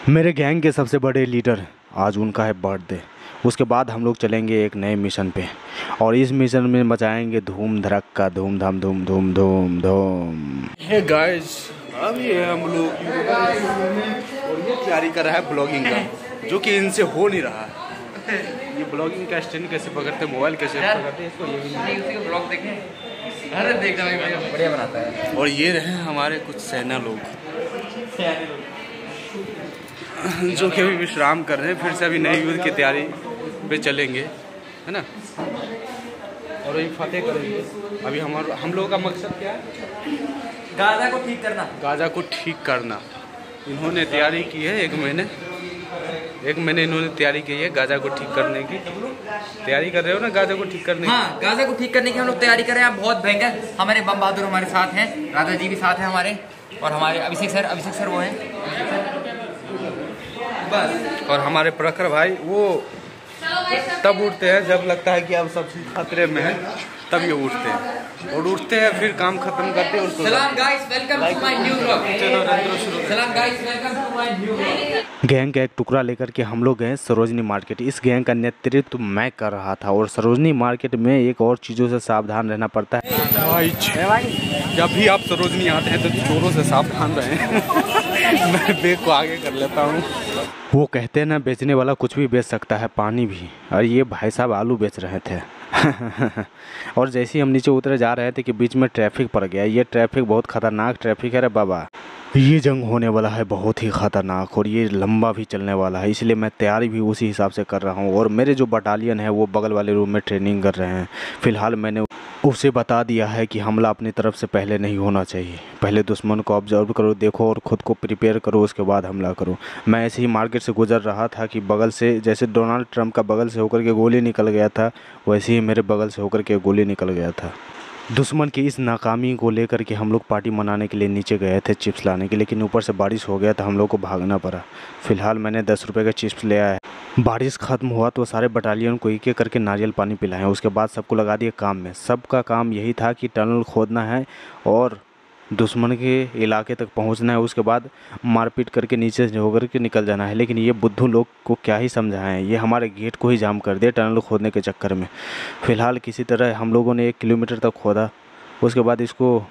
मेरे गैंग के सबसे बड़े लीडर, आज उनका है बर्थडे। उसके बाद हम लोग चलेंगे एक नए मिशन पे और इस मिशन में मचाएंगे धूम धड़क्का, धूम धाम धूम धूम धूम धूम। हे गाइस, अभी हम लोग और ये तैयारी कर रहा है ब्लॉगिंग का, जो कि इनसे हो नहीं रहा है। ये ब्लॉगिंग का स्टैंड कैसे पकड़ते, मोबाइल कैसे पकड़ते इसको, ये भी नहीं ब्लॉग देखें। अरे देखना भाई, बढ़िया बनाता है। और ये रहे हमारे कुछ सेना लोग जो कि अभी विश्राम कर रहे हैं, फिर से अभी नई युद्ध की तैयारी पे चलेंगे, है ना। और अभी फतेह करेंगे। अभी हम लोगों का मकसद क्या है? गाजा को ठीक करना। गाजा को ठीक करना। इन्होंने तैयारी की है एक महीने इन्होंने तैयारी की है गाजा को ठीक करने की। तैयारी कर रहे हो ना गाजा को ठीक करने की? हाँ, गाजा को ठीक करने की हम लोग तैयारी कर रहे हैं। बहुत भयंकर। हमारे बम बहादुर हमारे साथ हैं, राजा जी भी साथ हैं हमारे, और हमारे अभिषेक सर वो हैं बस। और हमारे प्रखर भाई वो तब उठते हैं जब लगता है कि अब सब चीज खतरे में है, तब ये उठते हैं और उठते हैं, फिर काम खत्म करते हैं। सलाम guys, welcome to my new vlog. सलाम guys, welcome to my new vlog. Gang का एक टुकड़ा लेकर के हम लोग गए सरोजनी मार्केट। इस गैंग का नेतृत्व मैं कर रहा था और सरोजनी मार्केट में एक और चीज़ों से सावधान रहना पड़ता है भाई। जब भी आप सरोजनी आते हैं तो चोरों से सावधान रहें। मैं बैग को आगे कर लेता हूँ। वो कहते हैं ना, बेचने वाला कुछ भी बेच सकता है, पानी भी। और ये भाई साहब आलू बेच रहे थे। और जैसे ही हम नीचे उतरे जा रहे थे कि बीच में ट्रैफिक पड़ गया। ये ट्रैफिक बहुत खतरनाक ट्रैफिक है रे बाबा। ये जंग होने वाला है बहुत ही ख़तरनाक और ये लंबा भी चलने वाला है, इसलिए मैं तैयारी भी उसी हिसाब से कर रहा हूँ। और मेरे जो बटालियन है वो बगल वाले रूम में ट्रेनिंग कर रहे हैं। फ़िलहाल मैंने उसे बता दिया है कि हमला अपनी तरफ से पहले नहीं होना चाहिए। पहले दुश्मन को ऑब्जर्व करो, देखो और ख़ुद को प्रिपेयर करो, उसके बाद हमला करो। मैं ऐसे ही मार्केट से गुजर रहा था कि बगल से, जैसे डोनाल्ड ट्रंप का बगल से होकर के गोली निकल गया था, वैसे ही मेरे बगल से होकर के गोली निकल गया था। दुश्मन की इस नाकामी को लेकर के हम लोग पार्टी मनाने के लिए नीचे गए थे चिप्स लाने के, लेकिन ऊपर से बारिश हो गया था, हम लोग को भागना पड़ा। फ़िलहाल मैंने 10 रुपये का चिप्स ले आया है। बारिश ख़त्म हुआ तो सारे बटालियन को एक एक करके नारियल पानी पिलाएं। उसके बाद सबको लगा दिए काम में। सबका काम यही था कि टनल खोदना है और दुश्मन के इलाके तक पहुंचना है। उसके बाद मारपीट करके नीचे से होकर के निकल जाना है। लेकिन ये बुद्धू लोग को क्या ही समझाएं, ये हमारे गेट को ही जाम कर दिए टनल खोदने के चक्कर में। फ़िलहाल किसी तरह हम लोगों ने 1 किलोमीटर तक खोदा। उसके बाद इसको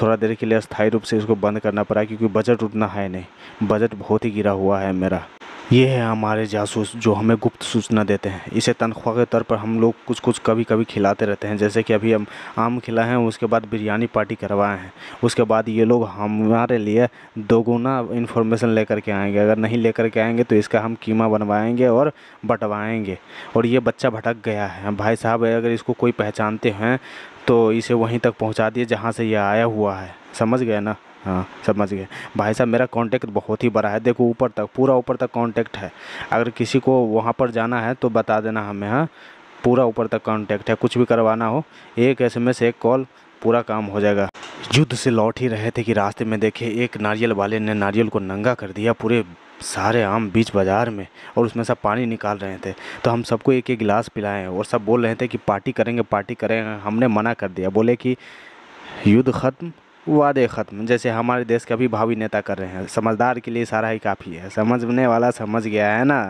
थोड़ा देर के लिए अस्थायी रूप से इसको बंद करना पड़ा, क्योंकि बजट उतना है नहीं, बजट बहुत ही गिरा हुआ है मेरा। ये है हमारे जासूस जो हमें गुप्त सूचना देते हैं। इसे तनख्वाह के तौर पर हम लोग कुछ कभी कभी खिलाते रहते हैं। जैसे कि अभी हम आम खिलाए हैं, उसके बाद बिरयानी पार्टी करवाए हैं। उसके बाद ये लोग हमारे लिए दोगुना इन्फॉर्मेशन लेकर के आएंगे। अगर नहीं लेकर के आएंगे तो इसका हम कीमा बनवाएंगे और बंटवाएंगे। और ये बच्चा भटक गया है भाई साहब, अगर इसको कोई पहचानते हैं तो इसे वहीं तक पहुंचा दिए जहां से ये आया हुआ है। समझ गए ना? हाँ, समझ गए भाई साहब। मेरा कांटेक्ट बहुत ही बड़ा है, देखो ऊपर तक, पूरा ऊपर तक कांटेक्ट है। अगर किसी को वहाँ पर जाना है तो बता देना हमें। हाँ, पूरा ऊपर तक कांटेक्ट है। कुछ भी करवाना हो, एक SMS, एक कॉल, पूरा काम हो जाएगा। युद्ध से लौट ही रहे थे कि रास्ते में देखे एक नारियल वाले ने नारियल को नंगा कर दिया पूरे सारे आम बीच बाज़ार में, और उसमें सब पानी निकाल रहे थे। तो हम सबको एक एक गिलास पिलाएं और सब बोल रहे थे कि पार्टी करेंगे। हमने मना कर दिया, बोले कि युद्ध ख़त्म, वादे ख़त्म, जैसे हमारे देश के अभी भावी नेता कर रहे हैं। समझदार के लिए सारा ही काफ़ी है, समझने वाला समझ गया है ना।